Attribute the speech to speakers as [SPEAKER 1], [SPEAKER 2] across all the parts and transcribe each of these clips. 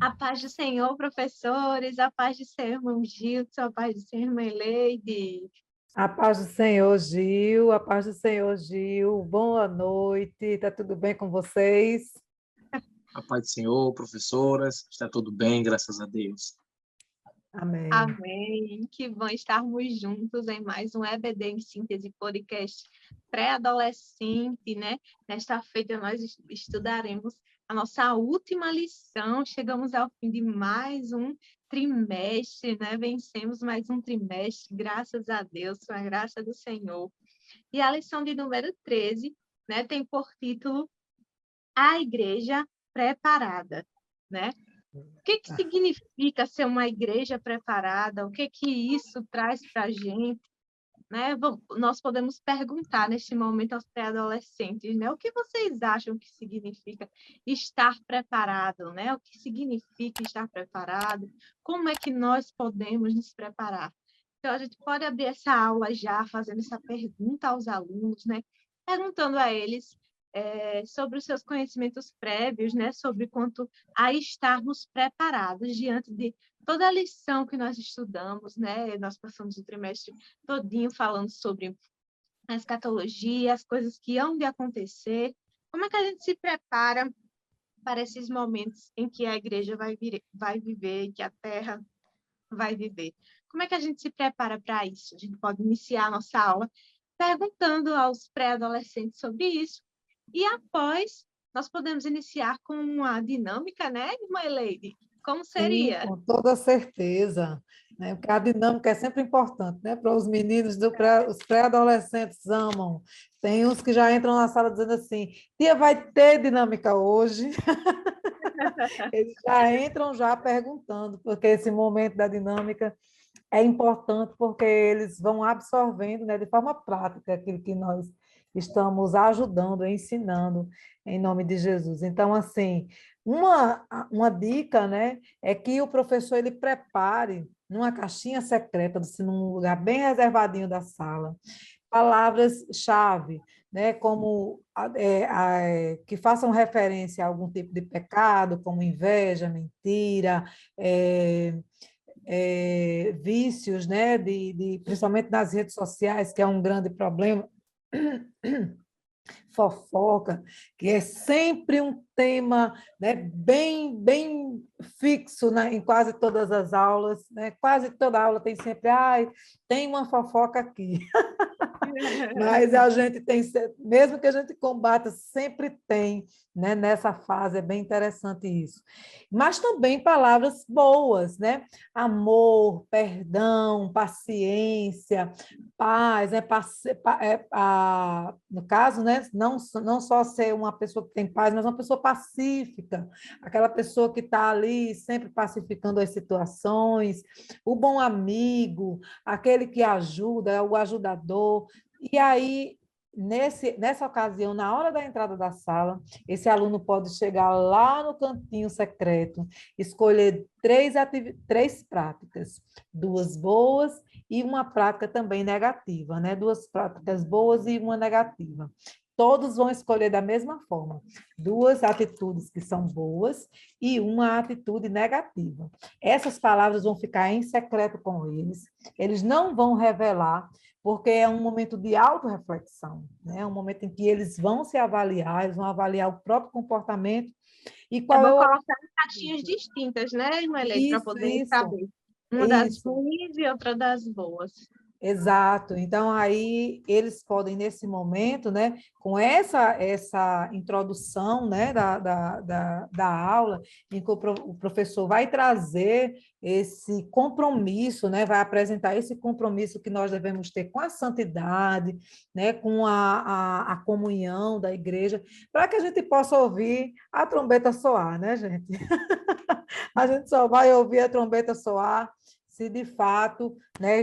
[SPEAKER 1] A paz do Senhor, professores, a paz do Senhor, irmão Gilson, a paz do Senhor, irmã Leide.
[SPEAKER 2] A paz do Senhor, Gil, a paz do Senhor, Gil. Boa noite, está tudo bem com vocês?
[SPEAKER 3] A paz do Senhor, professoras, está tudo bem, graças a Deus.
[SPEAKER 2] Amém.
[SPEAKER 1] Amém. Que bom estarmos juntos em mais um EBD em Síntese Podcast pré-adolescente, né? Nesta feita nós estudaremos a nossa última lição. Chegamos ao fim de mais um trimestre, né? Vencemos mais um trimestre, graças a Deus, com a graça do Senhor. E a lição de número 13, né, tem por título A Igreja Preparada, né? O que significa ser uma igreja preparada? O que isso traz para a gente? Né? Bom, nós podemos perguntar neste momento aos pré-adolescentes, né? O que vocês acham que significa estar preparado? Né? O que significa estar preparado? Como é que nós podemos nos preparar? Então, a gente pode abrir essa aula já fazendo essa pergunta aos alunos, né? Perguntando a eles sobre os seus conhecimentos prévios, né? Sobre quanto a estarmos preparados diante de toda a lição que nós estudamos, né? Nós passamos o trimestre todinho falando sobre a escatologia, as coisas que hão de acontecer. Como é que a gente se prepara para esses momentos em que a igreja vai viver, que a terra vai viver? Como é que a gente se prepara para isso? A gente pode iniciar a nossa aula perguntando aos pré-adolescentes sobre isso. E após, nós podemos iniciar com uma dinâmica, né, irmã Leide? Como
[SPEAKER 2] Sim,
[SPEAKER 1] seria?
[SPEAKER 2] com toda certeza, né? Porque a dinâmica é sempre importante, né? Para os meninos, os pré-adolescentes amam. Tem uns que já entram na sala dizendo assim, tia, vai ter dinâmica hoje? Eles já entram já perguntando, porque esse momento da dinâmica é importante porque eles vão absorvendo, né, de forma prática aquilo que nós estamos ajudando, ensinando em nome de Jesus. Então, assim, uma dica, né, é que o professor ele prepare numa caixinha secreta, assim, num lugar bem reservadinho da sala, palavras-chave, né, como que façam referência a algum tipo de pecado, como inveja, mentira, vícios, né, principalmente nas redes sociais, que é um grande problema, fofoca, que é sempre um tema, né, bem fixo, né, em quase todas as aulas, né? Quase toda aula tem sempre, tem uma fofoca aqui. Mas a gente tem, mesmo que a gente combata, sempre tem, né? Nessa fase, é bem interessante isso. Mas também palavras boas, né? Amor, perdão, paciência, paz, né? No caso, né? Não só ser uma pessoa que tem paz, mas uma pessoa pacífica, aquela pessoa que está ali sempre pacificando as situações, o bom amigo, aquele que ajuda, o ajudador. E aí, nessa ocasião, na hora da entrada da sala, esse aluno pode chegar lá no cantinho secreto, escolher três práticas, duas boas e uma prática também negativa, né? Duas práticas boas e uma negativa. Todos vão escolher da mesma forma, duas atitudes que são boas e uma atitude negativa. Essas palavras vão ficar em secreto com eles não vão revelar, porque é um momento de autorreflexão, né? É um momento em que eles vão se avaliar, eles vão avaliar o próprio comportamento e
[SPEAKER 1] É
[SPEAKER 2] qual
[SPEAKER 1] bom
[SPEAKER 2] é o...
[SPEAKER 1] colocar em caixinhas distintas, né, irmã Leite, para
[SPEAKER 2] Isso,
[SPEAKER 1] poder
[SPEAKER 2] isso,
[SPEAKER 1] saber. Uma das
[SPEAKER 2] isso.
[SPEAKER 1] ruins e outra das boas.
[SPEAKER 2] Exato. Então, aí eles podem, nesse momento, né, com essa introdução, né, da aula, em que o professor vai trazer esse compromisso, né, vai apresentar esse compromisso que nós devemos ter com a santidade, né, com a comunhão da igreja, para que a gente possa ouvir a trombeta soar, né, gente? A gente só vai ouvir a trombeta soar se de fato, né,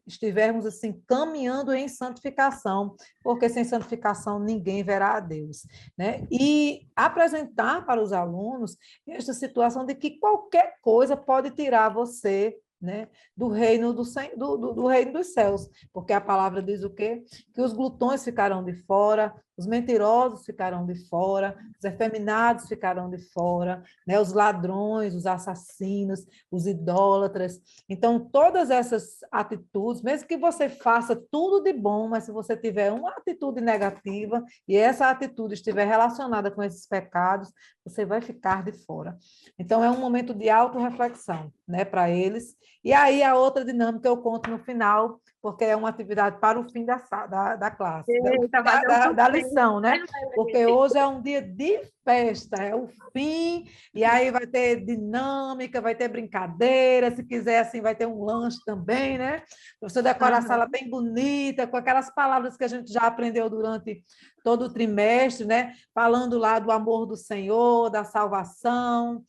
[SPEAKER 2] estivermos assim caminhando em santificação, porque sem santificação ninguém verá a Deus, né? E apresentar para os alunos esta situação de que qualquer coisa pode tirar você, né, do reino do reino dos céus, porque a palavra diz o quê? Que os glutões ficarão de fora, Os mentirosos ficarão de fora, os efeminados ficarão de fora, né? Os ladrões, os assassinos, os idólatras. Então, todas essas atitudes, mesmo que você faça tudo de bom, mas se você tiver uma atitude negativa e essa atitude estiver relacionada com esses pecados, você vai ficar de fora. Então, é um momento de autorreflexão, né, para eles. E aí, a outra dinâmica eu conto no final, porque é uma atividade para o fim da classe,
[SPEAKER 1] Eita, vai dar um
[SPEAKER 2] da
[SPEAKER 1] suspense,
[SPEAKER 2] lição,
[SPEAKER 1] né,
[SPEAKER 2] né? Porque hoje é um dia de festa, é o fim, e aí vai ter dinâmica, vai ter brincadeira, se quiser, assim, vai ter um lanche também, né? Você decorar a sala bem bonita, com aquelas palavras que a gente já aprendeu durante todo o trimestre, né? Falando lá do amor do Senhor, da salvação,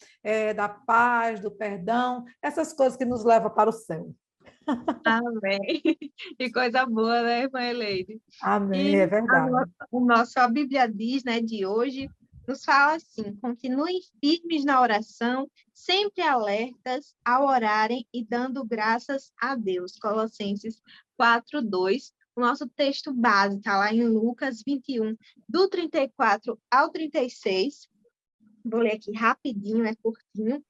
[SPEAKER 2] da paz, do perdão, essas coisas que nos levam para o céu.
[SPEAKER 1] Amém. Que coisa boa, né, irmã Eleide?
[SPEAKER 2] Amém,
[SPEAKER 1] E
[SPEAKER 2] é verdade.
[SPEAKER 1] a Bíblia diz, né, de hoje, nos fala assim: continuem firmes na oração, sempre alertas ao orarem e dando graças a Deus. Colossenses 4:2. O nosso texto base está lá em Lucas 21, do 34 ao 36. Vou ler aqui rapidinho, é curtinho.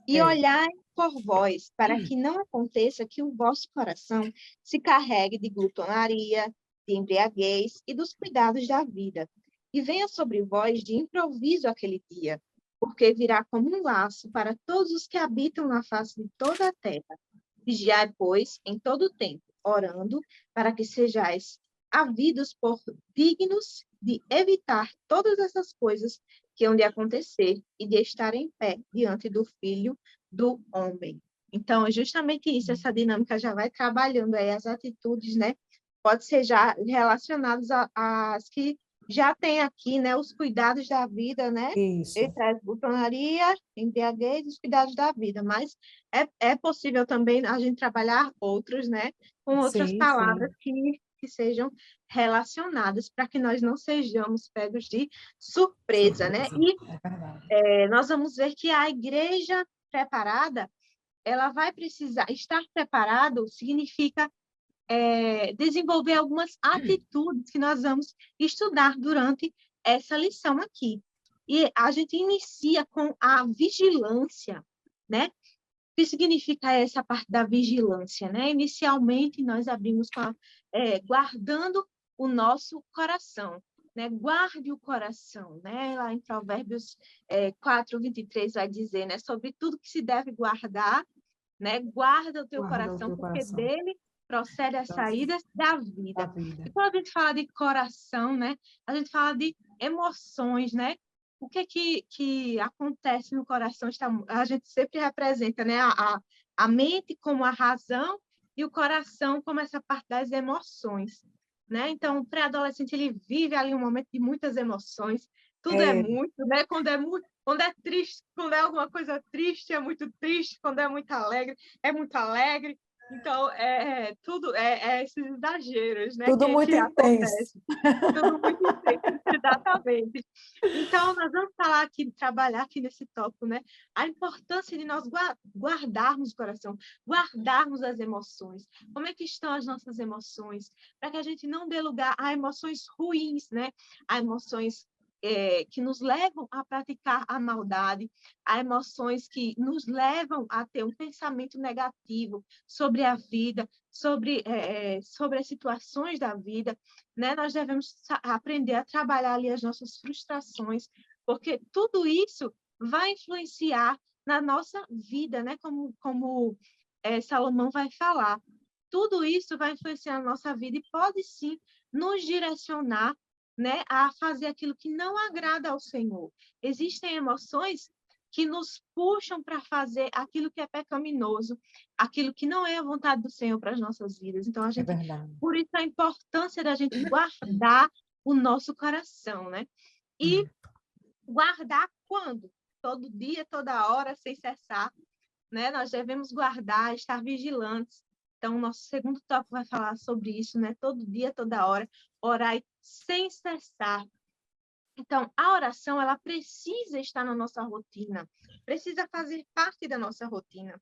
[SPEAKER 1] E
[SPEAKER 2] É.
[SPEAKER 1] olhai por vós, para que não aconteça que o vosso coração se carregue de glutonaria, de embriaguez e dos cuidados da vida, e venha sobre vós de improviso aquele dia, porque virá como um laço para todos os que habitam na face de toda a terra. Vigiai, pois, em todo o tempo, orando, para que sejais havidos por dignos de evitar todas essas coisas que hão de acontecer e de estar em pé diante do Filho do Homem. Então, é justamente isso, essa dinâmica já vai trabalhando aí as atitudes, né? Pode ser já relacionadas às que já tem aqui, né? Os cuidados da vida, né? Ele
[SPEAKER 2] Isso.
[SPEAKER 1] traz glutonaria, embriaguez e os cuidados da vida, mas é possível também a gente trabalhar outros, né? Com outras
[SPEAKER 2] Sim,
[SPEAKER 1] palavras
[SPEAKER 2] sim.
[SPEAKER 1] que sejam relacionadas para que nós não sejamos pegos de surpresa, né?
[SPEAKER 2] Surpresa.
[SPEAKER 1] E
[SPEAKER 2] É verdade.
[SPEAKER 1] nós vamos ver que a igreja preparada, ela vai precisar estar preparado significa desenvolver algumas atitudes que nós vamos estudar durante essa lição aqui. E a gente inicia com a vigilância, né? O que significa essa parte da vigilância, né? Inicialmente, nós abrimos com guardando o nosso coração, né? Guarde o coração, né? Lá em Provérbios 4:23 vai dizer, né? Sobre tudo que se deve guardar, né? Guarda o teu
[SPEAKER 2] Guarda o
[SPEAKER 1] coração,
[SPEAKER 2] teu
[SPEAKER 1] porque
[SPEAKER 2] coração
[SPEAKER 1] dele procede as saídas da
[SPEAKER 2] da
[SPEAKER 1] vida.
[SPEAKER 2] vida.
[SPEAKER 1] E quando a gente fala de coração, né? A gente fala de emoções, né? O que acontece no coração? A gente sempre representa, né? A mente como a razão e o coração como essa parte das emoções, né? Então, o pré-adolescente, ele vive ali um momento de muitas emoções, tudo é
[SPEAKER 2] É,
[SPEAKER 1] muito, né? Quando é triste, quando é alguma coisa triste, é muito triste, quando é muito alegre, é muito alegre. Então, tudo esses exageros, né,
[SPEAKER 2] tudo muito
[SPEAKER 1] que
[SPEAKER 2] intenso.
[SPEAKER 1] acontecem. Tudo muito intenso, exatamente. Então, nós vamos falar aqui, trabalhar aqui nesse tópico, né? A importância de nós guardarmos o coração, guardarmos as emoções. Como é que estão as nossas emoções? Para que a gente não dê lugar a emoções ruins, né? A emoções que nos levam a praticar a maldade, a emoções que nos levam a ter um pensamento negativo sobre a vida, sobre as situações da vida, né? Nós devemos aprender a trabalhar ali as nossas frustrações, porque tudo isso vai influenciar na nossa vida, né? Como Salomão vai falar. Tudo isso vai influenciar na nossa vida e pode sim nos direcionar, né, a fazer aquilo que não agrada ao Senhor. Existem emoções que nos puxam para fazer aquilo que é pecaminoso, aquilo que não é a vontade do Senhor para as nossas vidas. Então,
[SPEAKER 2] É verdade.
[SPEAKER 1] por isso a importância da gente guardar o nosso coração, né? E guardar quando? Todo dia, toda hora, sem cessar, né? Nós devemos guardar, estar vigilantes. Então, o nosso segundo tópico vai falar sobre isso, né? Todo dia, toda hora, orar sem cessar. Então, a oração, ela precisa estar na nossa rotina, precisa fazer parte da nossa rotina.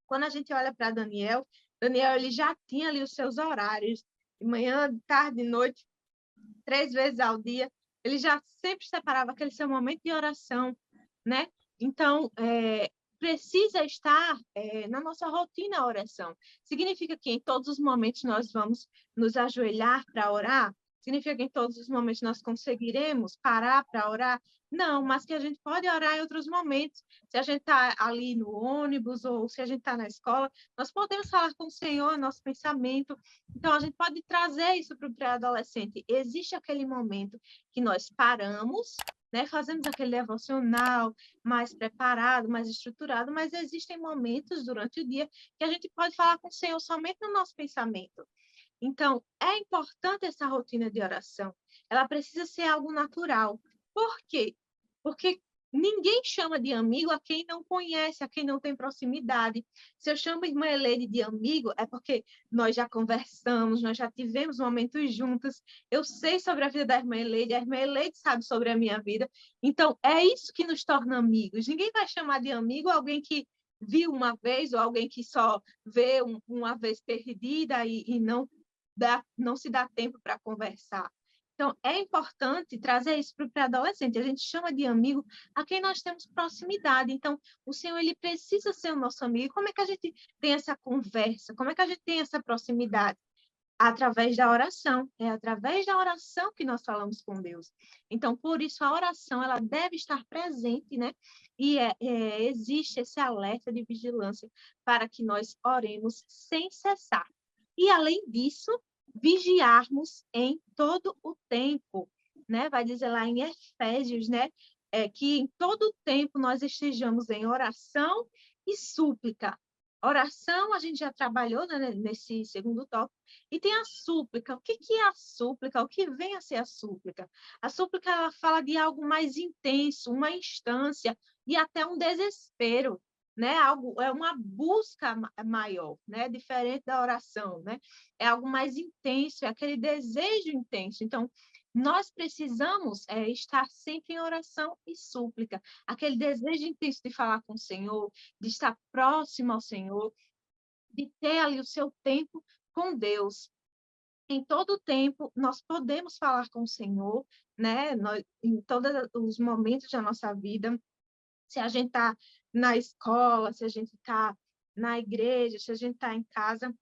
[SPEAKER 1] Quando a gente olha para Daniel, ele já tinha ali os seus horários, de manhã, de tarde, de noite, 3 vezes ao dia, ele já sempre separava aquele seu momento de oração, né? Então, precisa estar na nossa rotina a oração. Significa que em todos os momentos nós vamos nos ajoelhar para orar? Significa que em todos os momentos nós conseguiremos parar para orar? Não, mas que a gente pode orar em outros momentos. Se a gente está ali no ônibus ou se a gente está na escola, nós podemos falar com o Senhor, nosso pensamento. Então, a gente pode trazer isso para o pré-adolescente. Existe aquele momento que nós paramos, né, fazemos aquele devocional mais preparado, mais estruturado, mas existem momentos durante o dia que a gente pode falar com o Senhor somente no nosso pensamento. Então, é importante essa rotina de oração. Ela precisa ser algo natural. Por quê? Porque ninguém chama de amigo a quem não conhece, a quem não tem proximidade. Se eu chamo a irmã Eleide de amigo, é porque nós já conversamos, nós já tivemos momentos juntos. Eu sei sobre a vida da irmã Eleide, a irmã Eleide sabe sobre a minha vida. Então, é isso que nos torna amigos. Ninguém vai chamar de amigo alguém que viu uma vez ou alguém que só vê uma vez perdida e não se dá tempo para conversar. Então, é importante trazer isso para o pré-adolescente. A gente chama de amigo a quem nós temos proximidade. Então, o Senhor, ele precisa ser o nosso amigo. Como é que a gente tem essa conversa? Como é que a gente tem essa proximidade? Através da oração. É através da oração que nós falamos com Deus. Então, por isso, a oração, ela deve estar presente, né? E existe esse alerta de vigilância para que nós oremos sem cessar. E, além disso, vigiarmos em todo o tempo, né? Vai dizer lá em Efésios, né? Que em todo o tempo nós estejamos em oração e súplica. Oração, a gente já trabalhou, né, nesse segundo tópico, e tem a súplica. O que é a súplica? O que vem a ser a súplica? A súplica, ela fala de algo mais intenso, uma instância e até um desespero, né? É uma busca maior, né? Diferente da oração, né? É algo mais intenso, é aquele desejo intenso. Então, nós precisamos estar sempre em oração e súplica, aquele desejo intenso de falar com o Senhor, de estar próximo ao Senhor, de ter ali o seu tempo com Deus. Em todo o tempo, nós podemos falar com o Senhor, né? Em todos os momentos da nossa vida, se a gente está na escola, se a gente está na igreja, se a gente está em casa,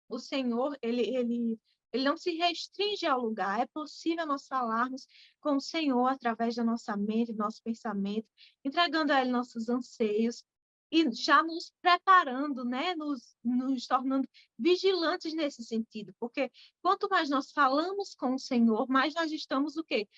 [SPEAKER 1] o Senhor, ele não se restringe ao lugar. É possível nós falarmos com o Senhor através da nossa mente, do nosso pensamento, entregando a Ele nossos anseios e já nos preparando, né? Nos tornando vigilantes nesse sentido. Porque quanto mais nós falamos com o Senhor, mais nós estamos o quê?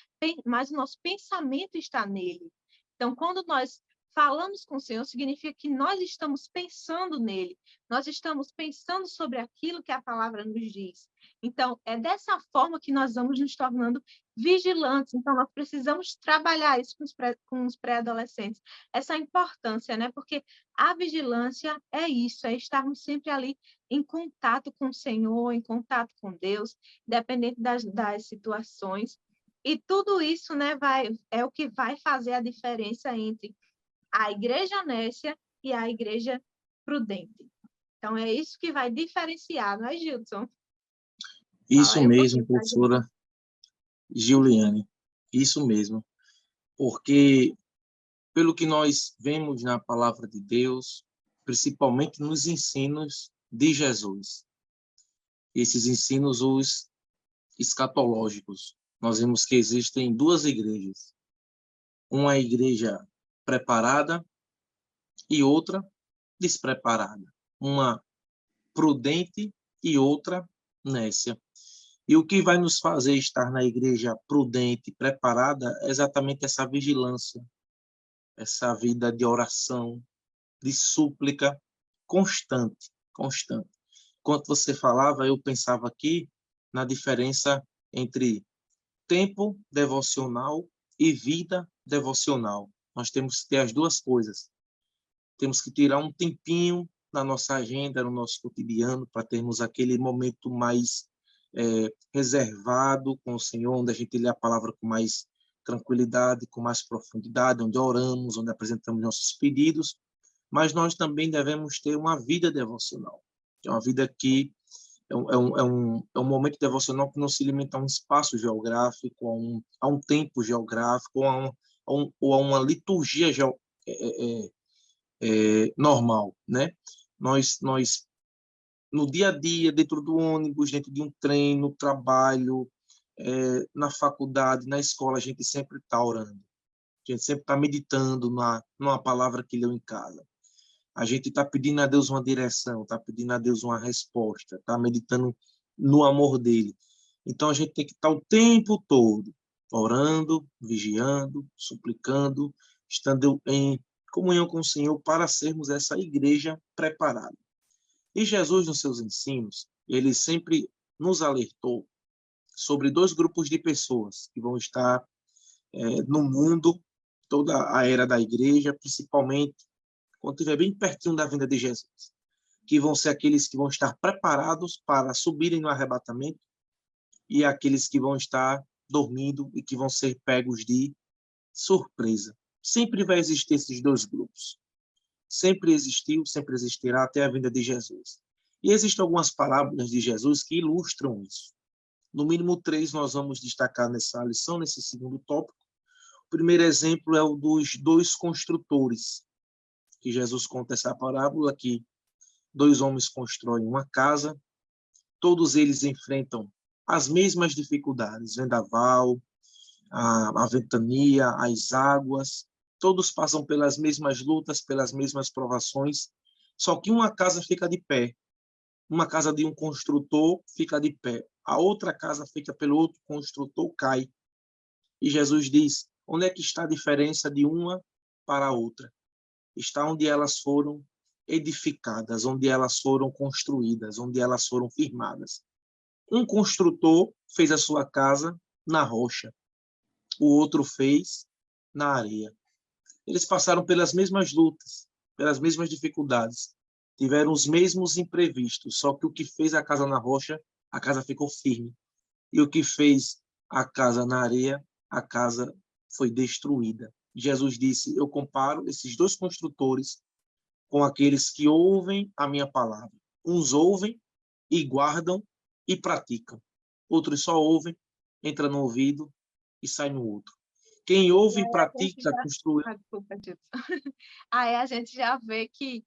[SPEAKER 1] Mais o nosso pensamento está nele. Então, quando nós falamos com o Senhor, significa que nós estamos pensando nele, nós estamos pensando sobre aquilo que a palavra nos diz. Então, é dessa forma que nós vamos nos tornando vigilantes. Então, nós precisamos trabalhar isso com os pré-adolescentes, essa importância, né? Porque a vigilância é isso, é estarmos sempre ali em contato com o Senhor, em contato com Deus, independente das situações. E tudo isso, né, é o que vai fazer a diferença entre a igreja nécia e a igreja prudente. Então, é isso que vai diferenciar, não é, Gilson?
[SPEAKER 3] Isso mesmo, professora Giuliane. Isso mesmo. Porque, pelo que nós vemos na palavra de Deus, principalmente nos ensinos de Jesus, esses ensinos, os escatológicos, nós vemos que existem duas igrejas. Uma igreja preparada e outra despreparada. Uma prudente e outra nécia. E o que vai nos fazer estar na igreja prudente, preparada, é exatamente essa vigilância, essa vida de oração, de súplica constante, constante. Enquanto você falava, eu pensava aqui na diferença entre tempo devocional e vida devocional. Nós temos que ter as duas coisas. Temos que tirar um tempinho na nossa agenda, no nosso cotidiano, para termos aquele momento mais reservado com o Senhor, onde a gente lê a palavra com mais tranquilidade, com mais profundidade, onde oramos, onde apresentamos nossos pedidos, mas nós também devemos ter uma vida devocional, uma vida que é um momento devocional que não se limita a um espaço geográfico, a um tempo geográfico, ou a uma liturgia normal, né? Nós, no dia a dia, dentro do ônibus, dentro de um trem, no trabalho, na faculdade, na escola, a gente sempre está orando. A gente sempre está meditando numa palavra que leu em casa. A gente está pedindo a Deus uma direção, está pedindo a Deus uma resposta, está meditando no amor dele. Então, a gente tem que estar o tempo todo orando, vigiando, suplicando, estando em comunhão com o Senhor para sermos essa igreja preparada. E Jesus, nos seus ensinos, ele sempre nos alertou sobre 2 grupos de pessoas que vão estar no mundo, toda a era da igreja, principalmente quando estiver bem pertinho da vinda de Jesus, que vão ser aqueles que vão estar preparados para subirem no arrebatamento e aqueles que vão estar dormindo e que vão ser pegos de surpresa. Sempre vai existir esses 2 grupos. Sempre existiu, sempre existirá até a vinda de Jesus. E existem algumas parábolas de Jesus que ilustram isso. No mínimo 3 nós vamos destacar nessa lição, nesse segundo tópico. O primeiro exemplo é o dos 2 construtores, que Jesus conta essa parábola, que 2 homens constroem uma casa, todos eles enfrentam as mesmas dificuldades, vendaval, a ventania, as águas, todos passam pelas mesmas lutas, pelas mesmas provações, só que uma casa fica de pé, uma casa de um construtor fica de pé, a outra casa feita pelo outro construtor cai. E Jesus diz, onde é que está a diferença de uma para a outra? Está onde elas foram edificadas, onde elas foram construídas, onde elas foram firmadas. Um construtor fez a sua casa na rocha, o outro fez na areia. Eles passaram pelas mesmas lutas, pelas mesmas dificuldades, tiveram os mesmos imprevistos, só que o que fez a casa na rocha, a casa ficou firme. E o que fez a casa na areia, a casa foi destruída. Jesus disse, eu comparo esses 2 construtores com aqueles que ouvem a minha palavra. Uns ouvem e guardam e praticam. Outros só ouvem, entra no ouvido e sai no outro. Quem ouve e pratica, construi.
[SPEAKER 1] Desculpa, Gilson. Aí a gente já vê que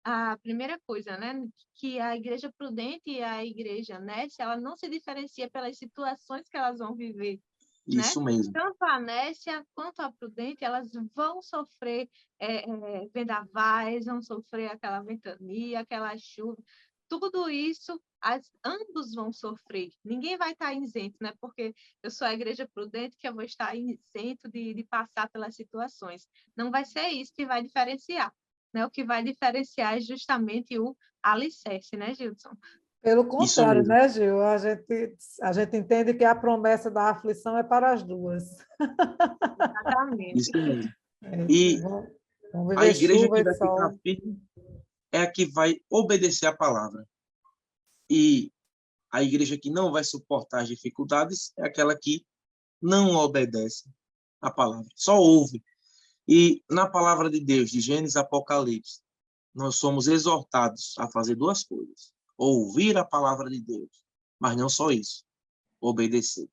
[SPEAKER 1] a primeira coisa, né, que a igreja prudente e a igreja nécia, ela não se diferencia pelas situações que elas vão viver, né?
[SPEAKER 3] Isso mesmo.
[SPEAKER 1] Tanto a nécia quanto a prudente, elas vão sofrer vendavais, vão sofrer aquela ventania, aquela chuva. Tudo isso, ambos vão sofrer. Ninguém vai estar isento, né? Porque eu sou a igreja prudente que eu vou estar isento de passar pelas situações. Não vai ser isso que vai diferenciar, né? O que vai diferenciar é justamente o alicerce, né, Gilson?
[SPEAKER 2] Pelo contrário, né, Gil? A gente entende que a promessa da aflição é para as 2.
[SPEAKER 1] Exatamente.
[SPEAKER 3] Isso mesmo. E
[SPEAKER 2] vamos
[SPEAKER 3] a
[SPEAKER 2] viver
[SPEAKER 3] igreja
[SPEAKER 2] chuva
[SPEAKER 3] que
[SPEAKER 2] e
[SPEAKER 3] vai ficar
[SPEAKER 2] sol.
[SPEAKER 3] firme é a que vai obedecer a palavra. E a igreja que não vai suportar as dificuldades é aquela que não obedece a palavra, só ouve. E na palavra de Deus, de Gênesis a Apocalipse, nós somos exortados a fazer 2 coisas. Ouvir a palavra de Deus, mas não só isso, obedecer.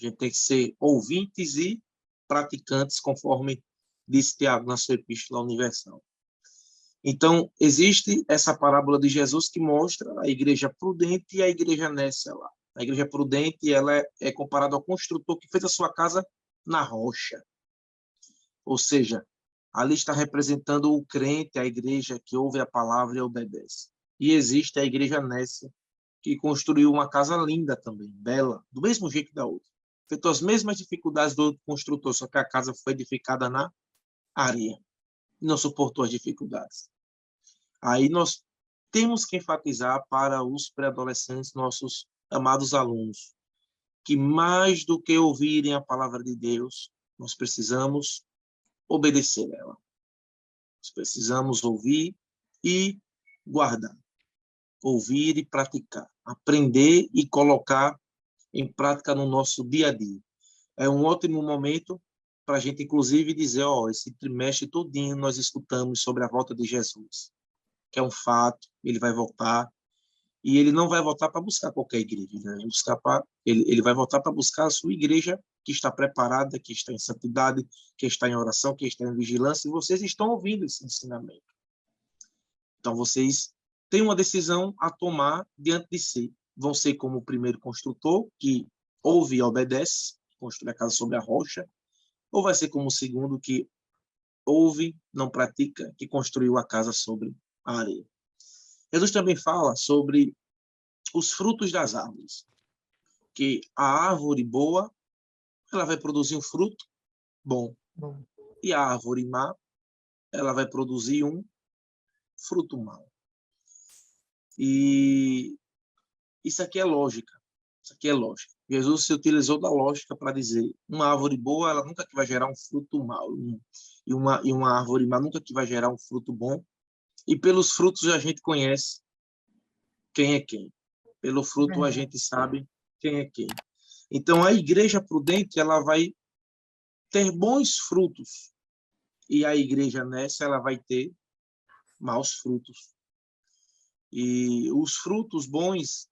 [SPEAKER 3] A gente tem que ser ouvintes e praticantes, conforme disse Tiago na sua Epístola Universal. Então, existe essa parábola de Jesus que mostra a igreja prudente e a igreja nécia lá. A igreja prudente, ela é comparada ao construtor que fez a sua casa na rocha. Ou seja, ali está representando o crente, a igreja que ouve a palavra e obedece. E existe a igreja nécia, que construiu uma casa linda também, bela, do mesmo jeito da outra. Feito as mesmas dificuldades do outro construtor, só que a casa foi edificada na areia. Não suportou as dificuldades. Aí nós temos que enfatizar para os pré-adolescentes, nossos amados alunos, que mais do que ouvirem a palavra de Deus, nós precisamos obedecer ela. Nós precisamos ouvir e guardar. Ouvir e praticar. Aprender e colocar em prática no nosso dia a dia. É um ótimo momento para a gente, inclusive, dizer, esse trimestre todinho nós escutamos sobre a volta de Jesus, que é um fato, ele vai voltar. E ele não vai voltar para buscar qualquer igreja, ele vai voltar para buscar a sua igreja que está preparada, que está em santidade, que está em oração, que está em vigilância, e vocês estão ouvindo esse ensinamento. Então, vocês têm uma decisão a tomar diante de si. Vão ser como o primeiro construtor, que ouve e obedece, construi a casa sobre a rocha, ou vai ser como o segundo, que ouve, não pratica, que construiu a casa sobre a areia. Jesus também fala sobre os frutos das árvores, que a árvore boa, ela vai produzir um fruto bom, e a árvore má, ela vai produzir um fruto mau. E isso aqui é lógica. Isso aqui é lógica. Jesus se utilizou da lógica para dizer, uma árvore boa, ela nunca que vai gerar um fruto mau, e uma árvore má nunca que vai gerar um fruto bom. E pelos frutos a gente conhece quem é quem. Pelo fruto a gente sabe quem é quem. Então a igreja prudente, ela vai ter bons frutos, e a igreja nessa, ela vai ter maus frutos. E os frutos bons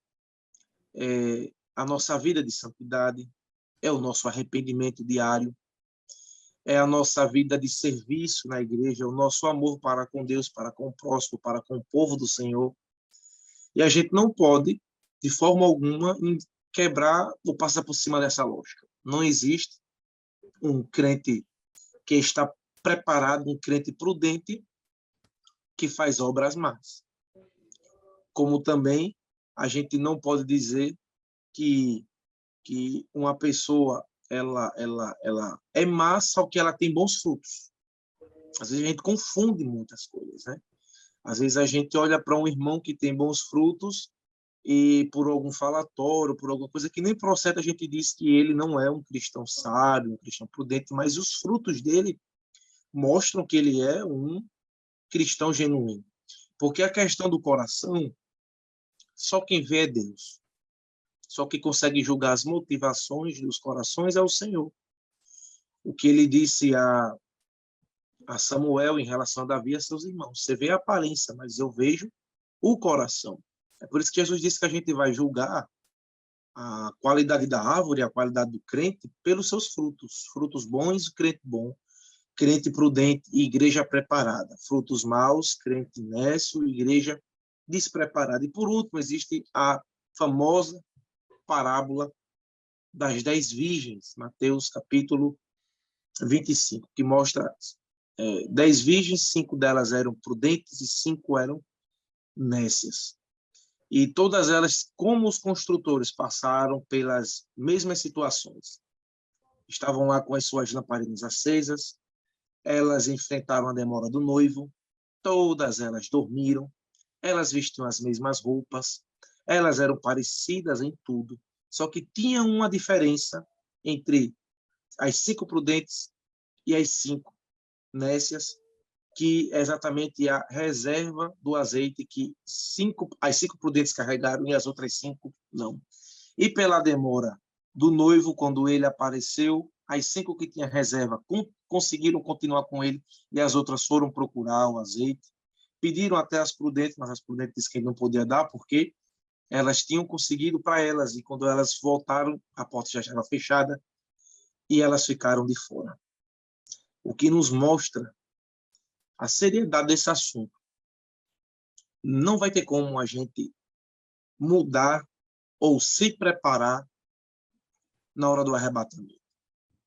[SPEAKER 3] é a nossa vida de santidade, é o nosso arrependimento diário, é a nossa vida de serviço na igreja, é o nosso amor para com Deus, para com o próximo, para com o povo do Senhor. E a gente não pode, de forma alguma, quebrar ou passar por cima dessa lógica. Não existe um crente que está preparado, um crente prudente que faz obras más. Como também a gente não pode dizer que uma pessoa ela é má, só que ela tem bons frutos. Às vezes a gente confunde muitas coisas, né? Às vezes a gente olha para um irmão que tem bons frutos e por algum falatório, por alguma coisa que nem procede, a gente diz que ele não é um cristão sábio, um cristão prudente, mas os frutos dele mostram que ele é um cristão genuíno. Porque a questão do coração, só quem vê é Deus. Só quem consegue julgar as motivações dos corações é o Senhor. O que ele disse a Samuel em relação a Davi e a seus irmãos. Você vê a aparência, mas eu vejo o coração. É por isso que Jesus disse que a gente vai julgar a qualidade da árvore, a qualidade do crente, pelos seus frutos. Frutos bons, crente bom. Crente prudente e igreja preparada. Frutos maus, crente nécio, igreja despreparada. E, por último, existe a famosa parábola das 10 virgens, Mateus capítulo 25, que mostra 10 virgens, 5 delas eram prudentes e 5 eram nécias. E todas elas, como os construtores, passaram pelas mesmas situações. Estavam lá com as suas lamparinas acesas, elas enfrentaram a demora do noivo, todas elas dormiram, elas vestiam as mesmas roupas, elas eram parecidas em tudo, só que tinha uma diferença entre as 5 prudentes e as 5 nécias, que é exatamente a reserva do azeite que as 5 prudentes carregaram e as outras 5 não. E pela demora do noivo, quando ele apareceu, as 5 que tinham reserva conseguiram continuar com ele e as outras foram procurar o azeite. Pediram até as prudentes, mas as prudentes disseram que ele não podia dar, porque elas tinham conseguido para elas, e quando elas voltaram, a porta já estava fechada e elas ficaram de fora. O que nos mostra a seriedade desse assunto. Não vai ter como a gente mudar ou se preparar na hora do arrebatamento.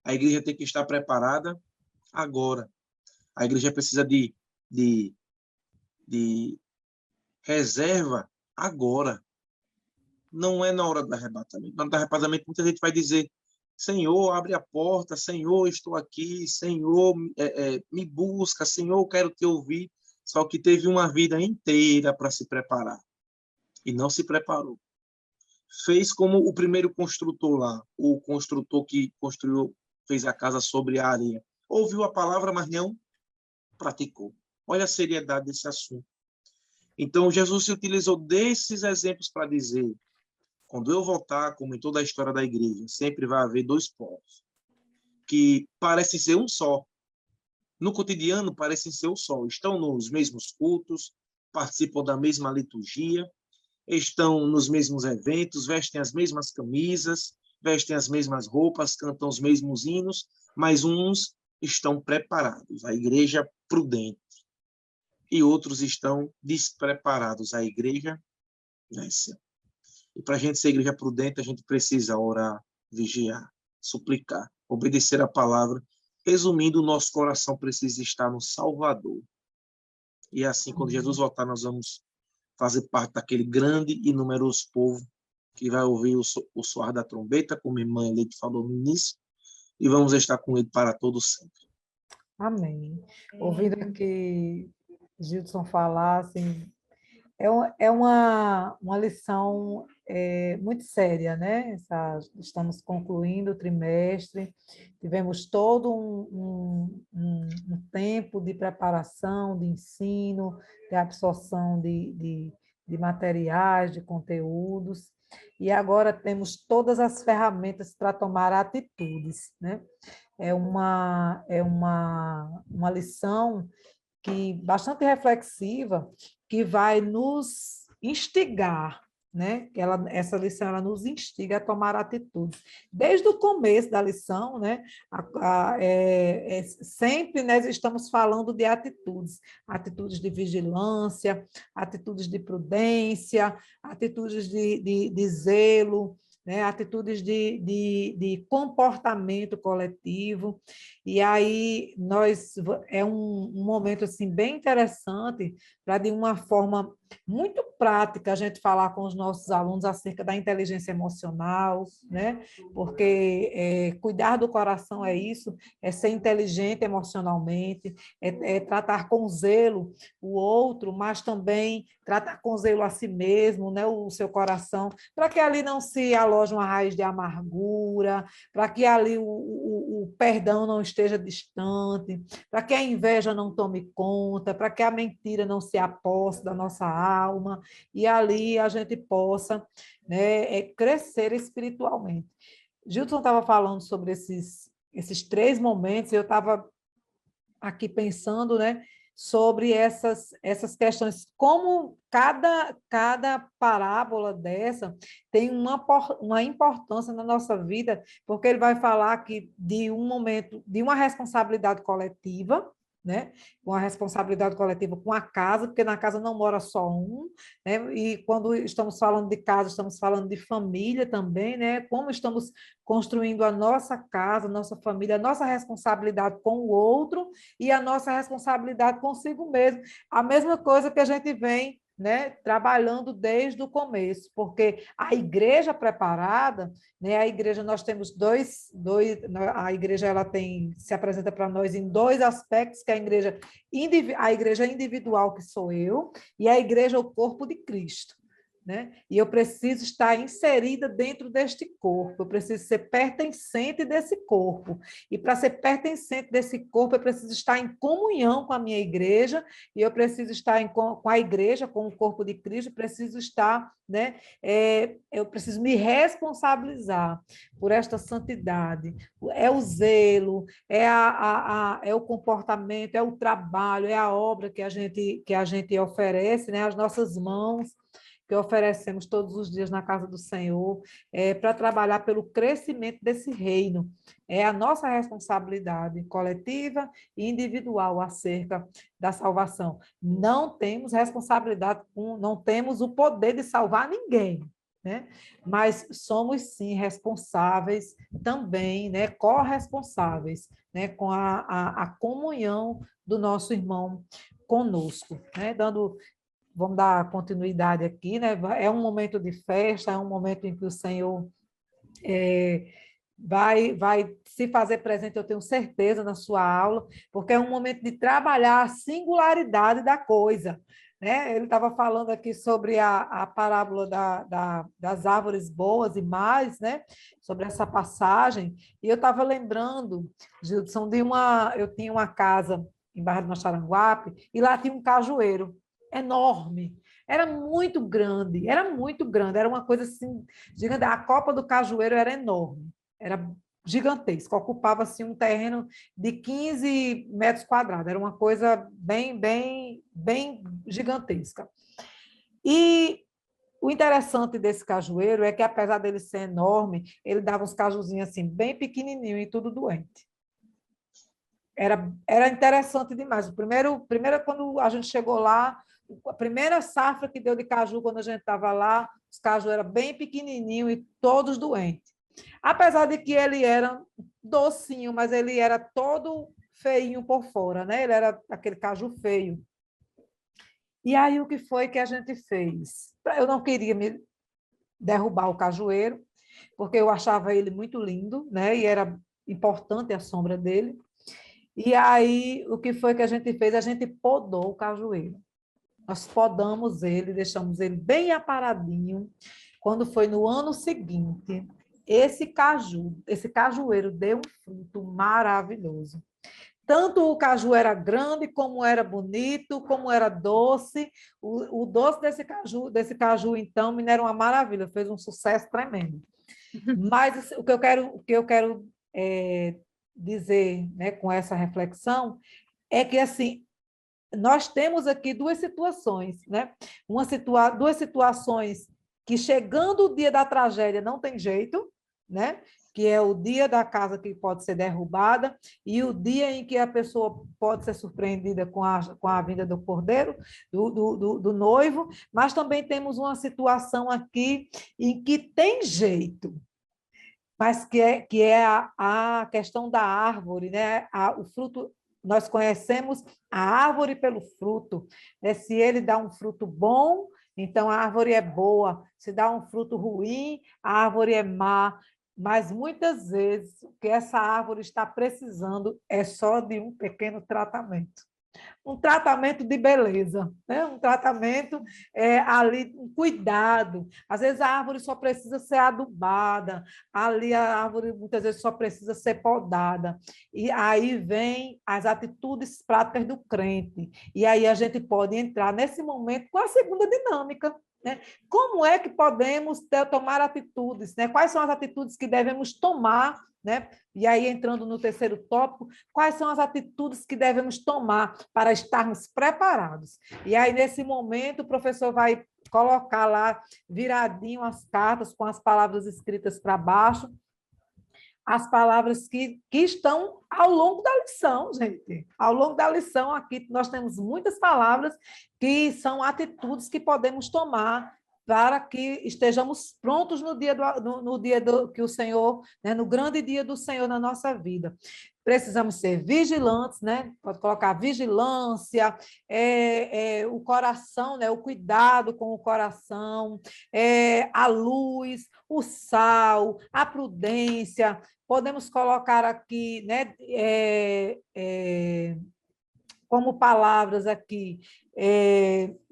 [SPEAKER 3] A igreja tem que estar preparada agora. A igreja precisa de reserva agora. Não é na hora do arrebatamento. Na hora do arrebatamento, muita gente vai dizer: Senhor, abre a porta, Senhor, estou aqui, Senhor, me busca, Senhor, quero te ouvir. Só que teve uma vida inteira para se preparar e não se preparou. Fez como o primeiro construtor lá, o construtor que construiu, fez a casa sobre a areia. Ouviu a palavra, mas não praticou. Olha a seriedade desse assunto. Então, Jesus se utilizou desses exemplos para dizer: quando eu voltar, como em toda a história da igreja, sempre vai haver 2 povos que parecem ser um só. No cotidiano, parecem ser um só. Estão nos mesmos cultos, participam da mesma liturgia, estão nos mesmos eventos, vestem as mesmas camisas, vestem as mesmas roupas, cantam os mesmos hinos, mas uns estão preparados, a igreja prudente, e outros estão despreparados, a igreja nécia. E para a gente ser igreja prudente, a gente precisa orar, vigiar, suplicar, obedecer a palavra. Resumindo, o nosso coração precisa estar no Salvador. E assim, quando Jesus voltar, nós vamos fazer parte daquele grande e numeroso povo que vai ouvir o soar da trombeta, como a irmã Leite falou no início, e vamos estar com ele para todo sempre.
[SPEAKER 2] Amém. Ouvindo aqui Gilson falar, assim, é uma lição muito séria, né? Estamos concluindo o trimestre, tivemos todo um tempo de preparação, de ensino, de absorção de materiais, de conteúdos, e agora temos todas as ferramentas para tomar atitudes, né? É uma lição bastante reflexiva, que vai nos instigar, né? Essa lição ela nos instiga a tomar atitudes. Desde o começo da lição, né? Sempre nós estamos falando de atitudes de vigilância, atitudes de prudência, atitudes de zelo, né? Atitudes de comportamento coletivo. E aí é um momento assim bem interessante para, de uma forma muito prática, a gente falar com os nossos alunos acerca da inteligência emocional, né? Porque cuidar do coração é isso, é ser inteligente emocionalmente, é tratar com zelo o outro, mas também tratar com zelo a si mesmo, né? O seu coração, para que ali não se aloje uma raiz de amargura, para que ali o perdão não esteja distante, para que a inveja não tome conta, para que a mentira não se aposse da nossa alma, e ali a gente possa, né, crescer espiritualmente. Gilson estava falando sobre esses 3 momentos, e eu estava aqui pensando, né, sobre essas questões, como cada parábola dessa tem uma importância na nossa vida, porque ele vai falar aqui de um momento, de uma responsabilidade coletiva, né? Uma responsabilidade coletiva com a casa, porque na casa não mora só um, né? E quando estamos falando de casa, estamos falando de família também, né? Como estamos construindo a nossa casa, a nossa família, a nossa responsabilidade com o outro e a nossa responsabilidade consigo mesmo. A mesma coisa que a gente vem, né, trabalhando desde o começo, porque a igreja preparada, né, a igreja, nós temos a igreja ela se apresenta para nós em 2 aspectos, que é a igreja individual, que sou eu, e a igreja, o corpo de Cristo. Né? E eu preciso estar inserida dentro deste corpo, eu preciso ser pertencente desse corpo. E para ser pertencente desse corpo, eu preciso estar em comunhão com a minha igreja, e eu preciso estar com a igreja, com o corpo de Cristo, preciso estar, né? Eu preciso me responsabilizar por esta santidade. É o zelo, é o comportamento, é o trabalho, é a obra que a gente oferece, né? As nossas mãos, que oferecemos todos os dias na casa do Senhor, para trabalhar pelo crescimento desse reino. É a nossa responsabilidade coletiva e individual acerca da salvação. Não temos responsabilidade, não temos o poder de salvar ninguém, né? Mas somos, sim, responsáveis também, né? Corresponsáveis, né? Com a comunhão do nosso irmão conosco, né? Vamos dar continuidade aqui, né? É um momento de festa, é um momento em que o Senhor vai se fazer presente, eu tenho certeza, na sua aula, porque é um momento de trabalhar a singularidade da coisa. Né? Ele estava falando aqui sobre a parábola das árvores boas e más, né? Sobre essa passagem, e eu estava lembrando, Gilson, eu tinha uma casa em Barra do Macharanguape, e lá tinha um cajueiro enorme, era muito grande, era uma coisa assim, gigante. A copa do cajueiro era enorme, era gigantesca, ocupava assim, um terreno de 15 metros quadrados, era uma coisa bem, bem, bem gigantesca. E o interessante desse cajueiro é que, apesar dele ser enorme, ele dava uns cajuzinhos assim, bem pequenininho e tudo doente. Era interessante demais. Primeiro, quando a gente chegou lá, a primeira safra que deu de caju, quando a gente estava lá, os caju eram bem pequenininhos e todos doentes. Apesar de que ele era docinho, mas ele era todo feinho por fora, né? Ele era aquele caju feio. E aí, o que foi que a gente fez? Eu não queria me derrubar o cajueiro, porque eu achava ele muito lindo, né? E era importante a sombra dele. E aí, o que foi que a gente fez? A gente podou o cajueiro. Nós podamos ele, deixamos ele bem aparadinho. Quando foi no ano seguinte, esse cajueiro deu um fruto maravilhoso. Tanto o caju era grande, como era bonito, como era doce. O doce desse caju, então, me era uma maravilha, fez um sucesso tremendo. Mas o que eu quero dizer, né, com essa reflexão é que, assim, nós temos aqui duas situações, né? Duas situações que, chegando o dia da tragédia, não tem jeito, né? Que é o dia da casa que pode ser derrubada e o dia em que a pessoa pode ser surpreendida com a vinda do cordeiro, do noivo, mas também temos uma situação aqui em que tem jeito, mas que é a questão da árvore, né? O fruto, nós conhecemos a árvore pelo fruto, né? Se ele dá um fruto bom, então a árvore é boa. Se dá um fruto ruim, a árvore é má. Mas muitas vezes o que essa árvore está precisando é só de um pequeno tratamento. Um tratamento de beleza, né? Um tratamento ali, um cuidado. Às vezes a árvore só precisa ser adubada, ali a árvore muitas vezes só precisa ser podada. E aí vem as atitudes práticas do crente. E aí a gente pode entrar nesse momento com a segunda dinâmica. Né? Como é que podemos tomar atitudes? Né? Quais são as atitudes que devemos tomar? Né? E aí, entrando no terceiro tópico, quais são as atitudes que devemos tomar para estarmos preparados? E aí, nesse momento, o professor vai colocar lá viradinho as cartas com as palavras escritas para baixo, as palavras que estão ao longo da lição, gente. Ao longo da lição, aqui nós temos muitas palavras que são atitudes que podemos tomar para que estejamos prontos no dia que o Senhor, né, no grande dia do Senhor na nossa vida. Precisamos ser vigilantes, né? Pode colocar vigilância, o coração, né? O cuidado com o coração, a luz, o sal, a prudência. Podemos colocar aqui, né? Como palavras aqui,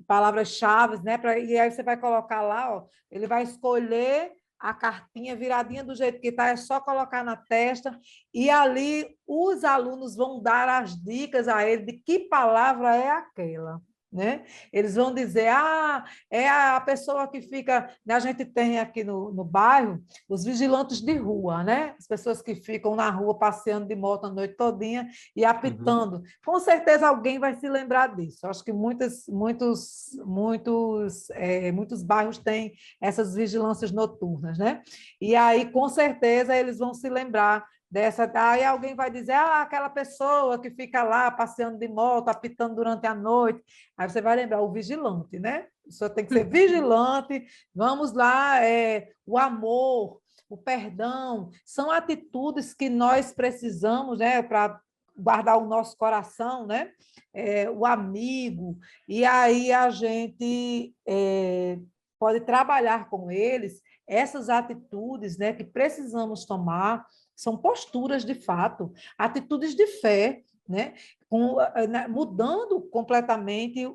[SPEAKER 2] palavras-chave, né? E aí você vai colocar lá, ó, ele vai escolher a cartinha viradinha do jeito que está, é só colocar na testa, e ali os alunos vão dar as dicas a ele de que palavra é aquela. Né? Eles vão dizer, é a pessoa que fica... A gente tem aqui no bairro os vigilantes de rua, né? As pessoas que ficam na rua passeando de moto a noite todinha e apitando. Uhum. Com certeza alguém vai se lembrar disso. Acho que muitos bairros têm essas vigilâncias noturnas, né? E aí, com certeza, eles vão se lembrar dessa. Aí alguém vai dizer, aquela pessoa que fica lá passeando de moto, apitando durante a noite. Aí você vai lembrar o vigilante, né? A pessoa tem que ser vigilante. Vamos lá, o amor, o perdão, são atitudes que nós precisamos, né, para guardar o nosso coração, né? O amigo. E aí a gente pode trabalhar com eles essas atitudes, né, que precisamos tomar. São posturas, de fato, atitudes de fé, né? Mudando completamente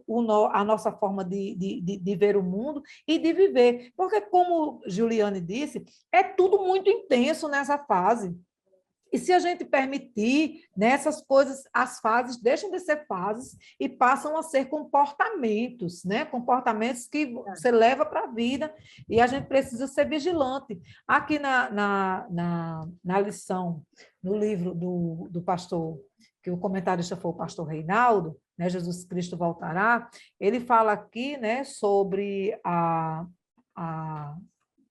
[SPEAKER 2] a nossa forma de ver o mundo e de viver. Porque, como Juliane disse, é tudo muito intenso nessa fase. E se a gente permitir, nessas coisas, as fases deixam de ser fases e passam a ser comportamentos, né? Comportamentos que você leva para a vida e a gente precisa ser vigilante. Aqui na lição, no livro do pastor, que o comentarista foi o pastor Reinaldo, né? Jesus Cristo voltará, ele fala aqui, né, sobre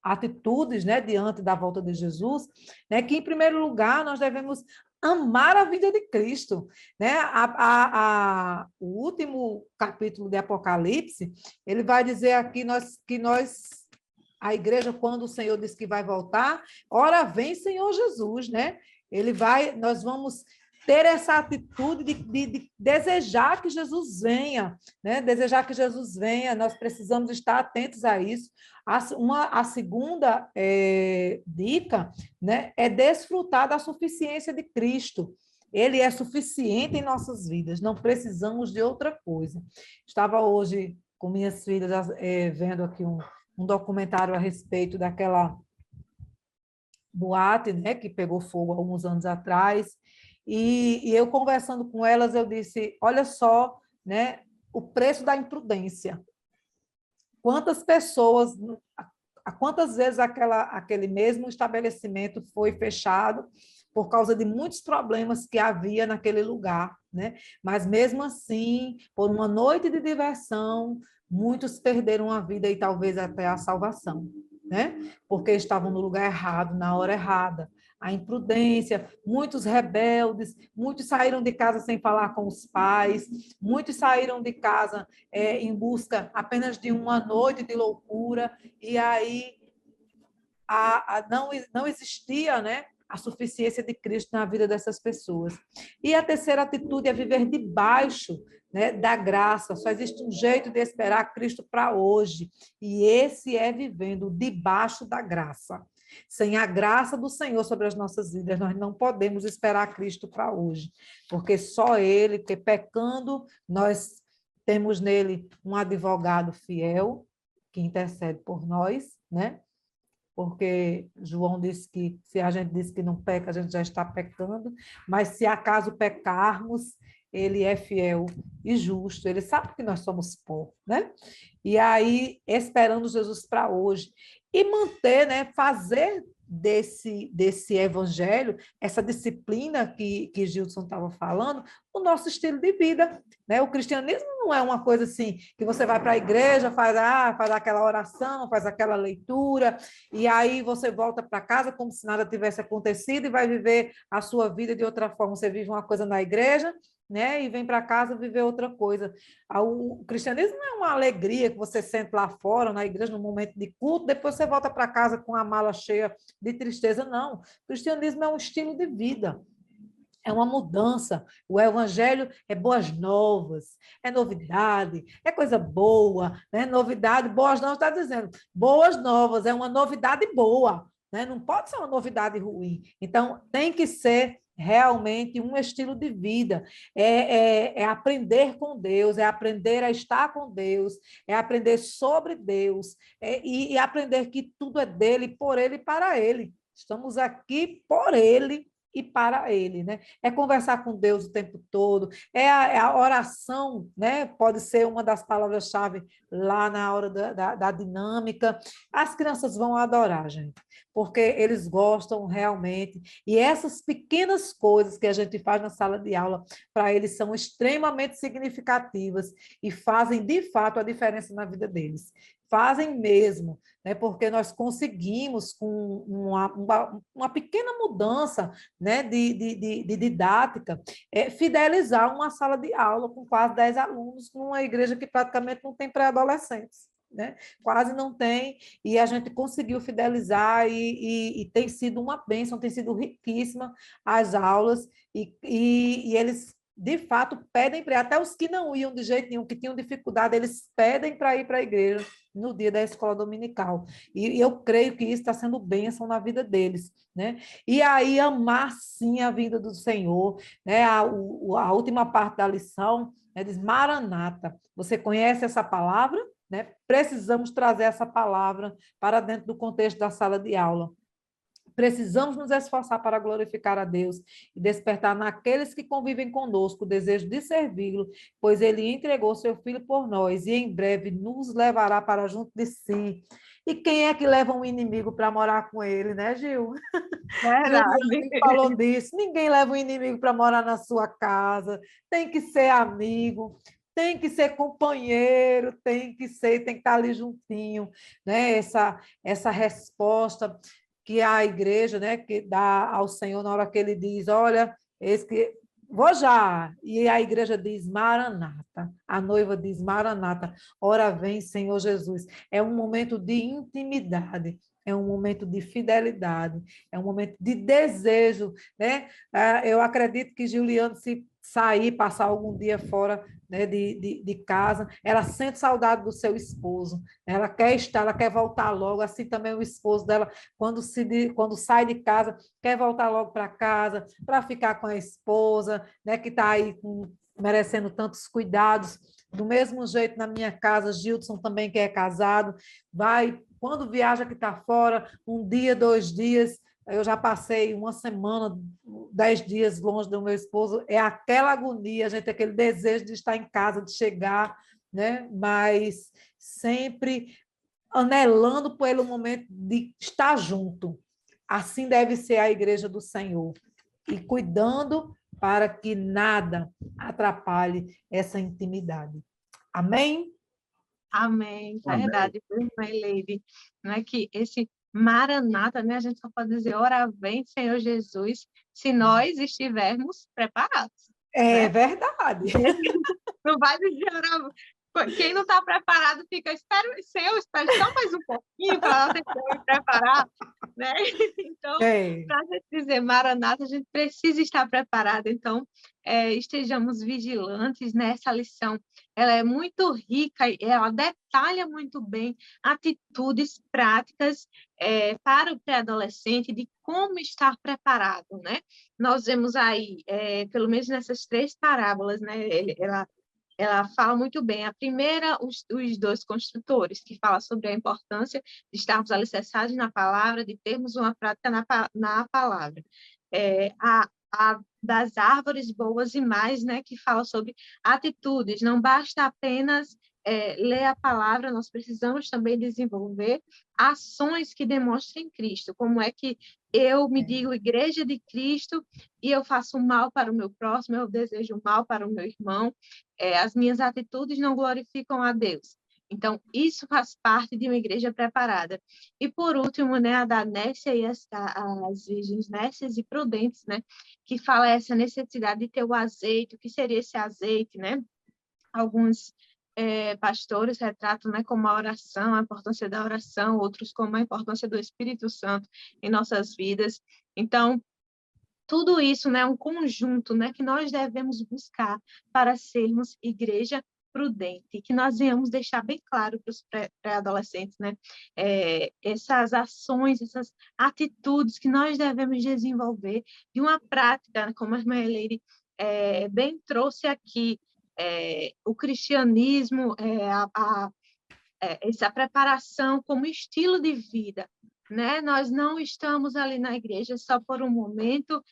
[SPEAKER 2] atitudes, né, diante da volta de Jesus, né, que, em primeiro lugar, nós devemos amar a vida de Cristo, né? O último capítulo de Apocalipse, ele vai dizer aqui a igreja, quando o Senhor diz que vai voltar, ora vem Senhor Jesus, né? Nós vamos ter essa atitude de desejar que Jesus venha, né? Desejar que Jesus venha, nós precisamos estar atentos a isso. A segunda dica, né, é desfrutar da suficiência de Cristo. Ele é suficiente em nossas vidas, não precisamos de outra coisa. Estava hoje com minhas filhas vendo aqui um documentário a respeito daquela boate, né, que pegou fogo há alguns anos atrás, e eu conversando com elas, eu disse, olha só, né, o preço da imprudência. Quantas pessoas, quantas vezes aquele mesmo estabelecimento foi fechado por causa de muitos problemas que havia naquele lugar, né? Mas, mesmo assim, por uma noite de diversão, muitos perderam a vida e talvez até a salvação, né? Porque estavam no lugar errado, na hora errada. A imprudência, muitos rebeldes, muitos saíram de casa sem falar com os pais, muitos saíram de casa em busca apenas de uma noite de loucura, e aí não existia, né, a suficiência de Cristo na vida dessas pessoas. E a terceira atitude é viver debaixo, né, da graça. Só existe um jeito de esperar Cristo para hoje, e esse é vivendo debaixo da graça. Sem a graça do Senhor sobre as nossas vidas, nós não podemos esperar Cristo para hoje, porque só Ele, que pecando, nós temos nele um advogado fiel, que intercede por nós, né? Porque João disse que se a gente diz que não peca, a gente já está pecando, mas se acaso pecarmos, ele é fiel e justo, ele sabe que nós somos pó, né? E aí, esperando Jesus para hoje, e manter, né, fazer desse evangelho, essa disciplina que Gilson estava falando, o nosso estilo de vida, né? O cristianismo não é uma coisa assim, que você vai para a igreja, faz aquela oração, faz aquela leitura, e aí você volta para casa como se nada tivesse acontecido e vai viver a sua vida de outra forma. Você vive uma coisa na igreja, né? E vem para casa viver outra coisa. O cristianismo não é uma alegria que você sente lá fora, na igreja, no momento de culto, depois você volta para casa com a mala cheia de tristeza, não. O cristianismo é um estilo de vida. É uma mudança. O evangelho é boas novas, é novidade, é coisa boa, né? Novidade, boas novas, está dizendo. Boas novas, é uma novidade boa, né? Não pode ser uma novidade ruim. Então, tem que ser realmente um estilo de vida. É aprender com Deus, é aprender a estar com Deus, é aprender sobre Deus, e aprender que tudo é dele, por ele e para ele. Estamos aqui por ele e para ele, né? É conversar com Deus o tempo todo, a oração, né? Pode ser uma das palavras-chave lá na hora da dinâmica. As crianças vão adorar, gente, porque eles gostam realmente, e essas pequenas coisas que a gente faz na sala de aula, para eles são extremamente significativas e fazem, de fato, a diferença na vida deles. Fazem mesmo, né? Porque nós conseguimos, com uma pequena mudança, né, de didática, fidelizar uma sala de aula com quase 10 alunos, numa igreja que praticamente não tem pré-adolescentes, né? Quase não tem, e a gente conseguiu fidelizar, e tem sido uma bênção, tem sido riquíssima as aulas, e eles, de fato, pedem para ir. Até os que não iam de jeito nenhum, que tinham dificuldade, eles pedem para ir para a igreja no dia da escola dominical. E eu creio que isso está sendo bênção na vida deles, né? E aí, amar, sim, a vida do Senhor, né? A última parte da lição, né, diz Maranata. Você conhece essa palavra? Né? Precisamos trazer essa palavra para dentro do contexto da sala de aula. Precisamos nos esforçar para glorificar a Deus e despertar naqueles que convivem conosco o desejo de servi-lo, pois ele entregou seu Filho por nós e em breve nos levará para junto de si. E quem é que leva um inimigo para morar com ele, né, Gil?
[SPEAKER 1] Verdade.
[SPEAKER 2] Falou disso. Ninguém leva um inimigo para morar na sua casa. Tem que ser amigo. tem que ser companheiro, tem que estar ali juntinho, né? Essa resposta que a igreja, né, que dá ao Senhor na hora que ele diz, olha, esse que vou já. E a igreja diz Maranata. A noiva diz Maranata. Ora vem, Senhor Jesus. É um momento de intimidade. É um momento de fidelidade, é um momento de desejo, né? Eu acredito que Juliana, se sair, passar algum dia fora, né, de casa, ela sente saudade do seu esposo, ela quer estar, ela quer voltar logo, assim também o esposo dela, quando sai de casa, quer voltar logo para casa, para ficar com a esposa, né, que está aí merecendo tantos cuidados. Do mesmo jeito, na minha casa, Gildson também, que é casado, vai, quando viaja que está fora, um dia, 2 dias, eu já passei uma semana, 10 dias longe do meu esposo, é aquela agonia, a gente tem aquele desejo de estar em casa, de chegar, né? Mas sempre anelando pelo momento de estar junto. Assim deve ser a igreja do Senhor. E cuidando para que nada atrapalhe essa intimidade. Amém?
[SPEAKER 1] Amém,
[SPEAKER 3] Amém.
[SPEAKER 1] verdade, irmã Leide. Não é que esse Maranata, né? A gente só pode dizer, ora vem, Senhor Jesus, se nós estivermos preparados,
[SPEAKER 2] É
[SPEAKER 1] né?
[SPEAKER 2] verdade.
[SPEAKER 1] Não vai dizer, quem não está preparado fica, Senhor, espero só mais um pouquinho para eu me preparar, né? Então, para a gente dizer Maranata, a gente precisa estar preparado. Então, estejamos vigilantes nessa lição. Ela é muito rica, ela detalha muito bem atitudes práticas para o pré-adolescente de como estar preparado, né? Nós vemos aí, pelo menos nessas 3 parábolas, né? Ela fala muito bem. A primeira, os 2 construtores, que fala sobre a importância de estarmos alicerçados na palavra, de termos uma prática na palavra. A das árvores boas e mais, né, que fala sobre atitudes. Não basta apenas ler a palavra, nós precisamos também desenvolver ações que demonstrem Cristo. Como é que eu me digo igreja de Cristo e eu faço mal para o meu próximo, eu desejo mal para o meu irmão, as minhas atitudes não glorificam a Deus. Então, isso faz parte de uma igreja preparada. E, por último, né, a da Nécia e as virgens nécias e prudentes, né, que fala essa necessidade de ter o azeite, o que seria esse azeite, né? Alguns pastores retratam, né, como a oração, a importância da oração, outros como a importância do Espírito Santo em nossas vidas. Então, tudo isso, né, é um conjunto, né, que nós devemos buscar para sermos igreja prudente, que nós venhamos deixar bem claro para os pré-adolescentes, né, essas ações, essas atitudes que nós devemos desenvolver de uma prática, né, como a irmã Leire bem trouxe aqui, o cristianismo, essa preparação como estilo de vida, né? Nós não estamos ali na igreja só por um momento,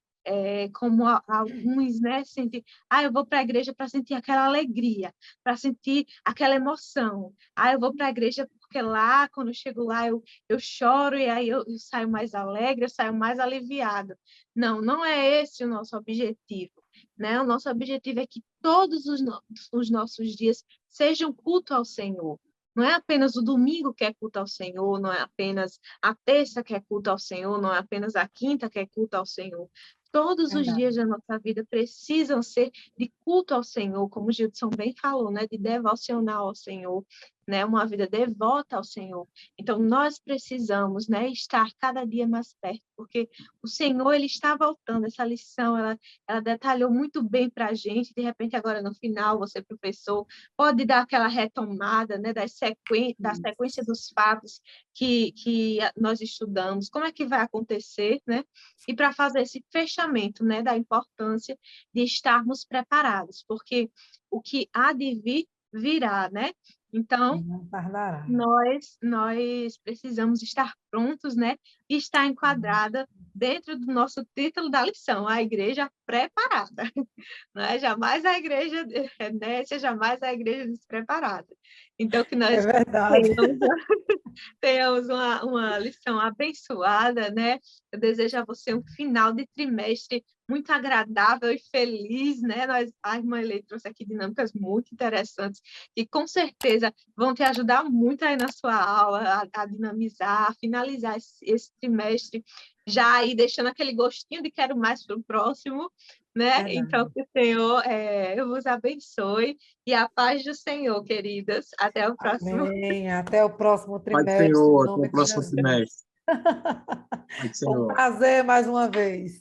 [SPEAKER 1] como alguns, né, sentem, eu vou para a igreja para sentir aquela alegria, para sentir aquela emoção. Eu vou para a igreja porque lá, quando eu chego lá, eu choro e aí eu saio mais alegre, eu saio mais aliviado. Não, não é esse o nosso objetivo, né? O nosso objetivo é que todos os nossos dias sejam culto ao Senhor. Não é apenas o domingo que é culto ao Senhor, não é apenas a terça que é culto ao Senhor, não é apenas a quinta que é culto ao Senhor. Todos os dias da nossa vida precisam ser de culto ao Senhor, como o Gildson bem falou, né? De devocional ao Senhor, né? Uma vida devota ao Senhor. Então, nós precisamos, né, estar cada dia mais perto, porque o Senhor, ele está voltando. Essa lição, ela detalhou muito bem para a gente. De repente, agora no final, você, professor, pode dar aquela retomada, né, da sequência dos fatos que nós estudamos, como é que vai acontecer, né? E para fazer esse fechamento, né, da importância de estarmos preparados, porque o que há de vir, virá, né? Então, nós precisamos estar prontos, né? E estar enquadrada dentro do nosso título da lição, a igreja preparada. Não é? Jamais a igreja nécia, jamais a igreja despreparada. Então, que nós tenhamos uma lição abençoada, né? Eu desejo a você um final de trimestre muito agradável e feliz, né? A irmã Elê trouxe aqui dinâmicas muito interessantes que com certeza vão te ajudar muito aí na sua aula a dinamizar, a finalizar esse trimestre, já aí deixando aquele gostinho de quero mais para o próximo, né? Então, que o Senhor vos abençoe e a paz do Senhor, queridas. Até o próximo.
[SPEAKER 2] Amém. Até o próximo
[SPEAKER 3] Pai do
[SPEAKER 2] trimestre, em
[SPEAKER 3] Senhor, até
[SPEAKER 2] nome
[SPEAKER 3] o
[SPEAKER 2] de
[SPEAKER 3] próximo
[SPEAKER 2] Jesus.
[SPEAKER 3] trimestre. Pai do
[SPEAKER 2] Foi um
[SPEAKER 3] Senhor.
[SPEAKER 2] prazer mais uma vez.